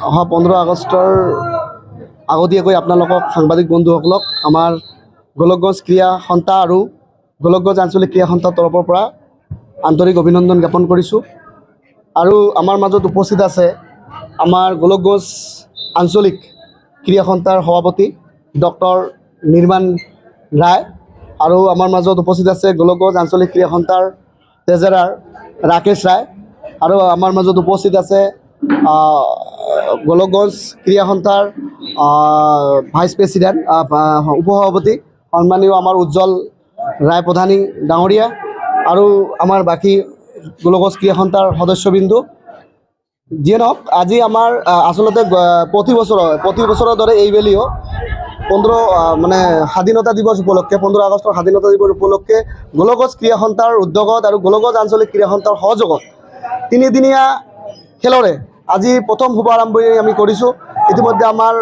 অহা 15 আগষ্টৰ আগতীয়াকৈ আপোনালোকক সাংবাদিক বন্ধুসকলক আমাৰ গোলকগঞ্জ ক্ৰীড়া সন্থা আৰু গোলকগঞ্জ আঞ্চলিক ক্ৰীড়া সন্থাৰ তৰফৰ পৰা আন্তৰিক অভিনন্দন জ্ঞাপন কৰিছোঁ। আৰু আমাৰ মাজত উপস্থিত আছে আমাৰ গোলকগঞ্জ আঞ্চলিক ক্ৰীড়া সন্থাৰ সভাপতি ডক্টৰ নিৰ্মাণ ৰায়, আৰু আমাৰ মাজত উপস্থিত আছে গোলকগঞ্জ আঞ্চলিক ক্ৰীড়া সন্থাৰ ট্ৰেজাৰাৰ ৰাকেশ ৰায়, আৰু আমাৰ মাজত উপস্থিত আছে গোলকগঞ্জ ক্ৰীড়া সন্থাৰ ভাইচ প্ৰেছিডেণ্ট উপসভাপতি সন্মানীয় আমাৰ উজ্জ্বল ৰায় প্ৰধানী ডাঙৰীয়া, আৰু আমাৰ বাকী গোলকগঞ্জ ক্ৰীড়া সন্থাৰ সদস্যবৃন্দু। যিয়ে নহওক, আজি আমাৰ আচলতে প্ৰতি বছৰৰ দৰে এইবেলিও 15 স্বাধীনতা দিৱস উপলক্ষে 15 আগষ্টৰ স্বাধীনতা দিৱস উপলক্ষে গোলকগঞ্জ ক্ৰীড়া সন্থাৰ উদ্যোগত আৰু গোলকগঞ্জ আঞ্চলিক ক্ৰীড়া সন্থাৰ সহযোগত 3দিনীয়া খেলৰে আজি প্ৰথম শুভাৰম্ভণি আমি কৰিছোঁ। ইতিমধ্যে আমাৰ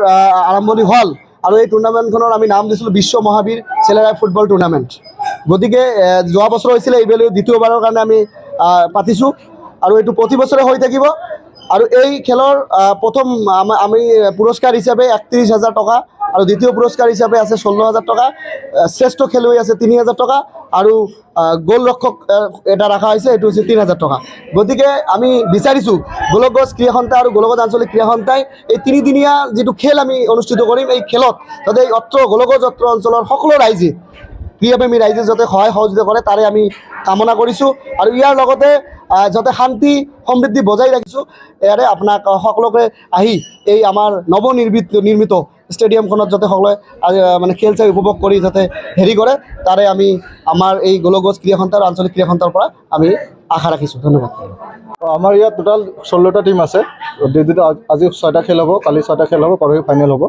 আৰম্ভণি হ'ল, আৰু এই টুৰ্ণামেণ্টখনৰ আমি নাম দিছিলোঁ বিশ্ব মহাবীৰ চেলেৰাই ফুটবল টুৰ্ণামেণ্ট। গতিকে যোৱা বছৰ হৈছিলে, এইবেলি দ্বিতীয়বাৰৰ কাৰণে আমি পাতিছোঁ, আৰু এইটো প্ৰতি বছৰে হৈ থাকিব। আৰু এই খেলৰ প্ৰথম আমি পুৰস্কাৰ হিচাপে 31,000 টকা, আৰু দ্বিতীয় পুৰস্কাৰ হিচাপে আছে 16,000 টকা, শ্ৰেষ্ঠ খেলুৱৈ আছে 3,000 টকা, আৰু গোল ৰক্ষক এটা ৰখা হৈছে, এইটো হৈছে 3,000 টকা। গতিকে আমি বিচাৰিছোঁ গোলকগঞ্জ ক্ৰীড়া সন্থা আৰু গোলকগঞ্জ আঞ্চলিক ক্ৰীড়া সন্থাই এই 3দিনীয়া যিটো খেল আমি অনুষ্ঠিত কৰিম, এই খেলত যাতে গোলকগঞ্জ অঞ্চলৰ সকলো ৰাইজে, ক্ৰীড়াপ্ৰেমী ৰাইজে যাতে সহায় সহযোগিতা কৰে, তাৰে আমি কামনা কৰিছোঁ। আৰু ইয়াৰ লগতে যাতে শান্তি সমৃদ্ধি বজাই ৰাখিছোঁ, ইয়াৰে আপোনাক সকলোকে আহি এই আমাৰ নিৰ্মিত ষ্টেডিয়ামখনত যাতে সকলোৱে খেল চাই উপভোগ কৰি যাতে কৰে, তাৰে আমি আমাৰ এই গোলকগঞ্জ ক্ৰীড়া সন্থা আৰু আঞ্চলিক ক্ৰীড়া সন্থাৰ পৰা আমি আশা ৰাখিছোঁ। ধন্যবাদ। আমাৰ ইয়াত টোটাল 16টা টিম আছে। আজি 6টা খেল হ'ব, কালি 6টা খেল হ'ব, পৰহি ফাইনেল হ'ব।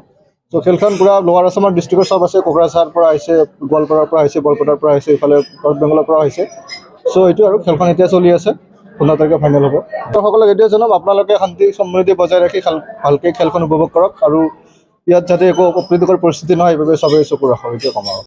চ' খেলখন পূৰা লোৱাৰ আছামৰ ডিষ্ট্ৰিক্টৰ চব আছে। কোকৰাঝাৰৰ পৰা আহিছে, গোৱালপাৰাৰ পৰা আহিছে, বৰপেটাৰ পৰা আহিছে, ইফালে নৰ্থ বেংগলৰ পৰা আহিছে। চ' এইটো আৰু খেলখন এতিয়া চলি আছে, 15 তাৰিখে ফাইনেল হ'ব। সকলোকে এইটোৱে জনাম, আপোনালোকে শান্তি সমৃদ্ধি বজাই ৰাখি ভালকৈ খেলখন উপভোগ কৰক, আৰু ইয়াত যাতে একো অপ্ৰীতিকৰ পৰিস্থিতি নহয়, এইবাবে চবেই চকু ৰাখক, এইটোৱে কম আৰু।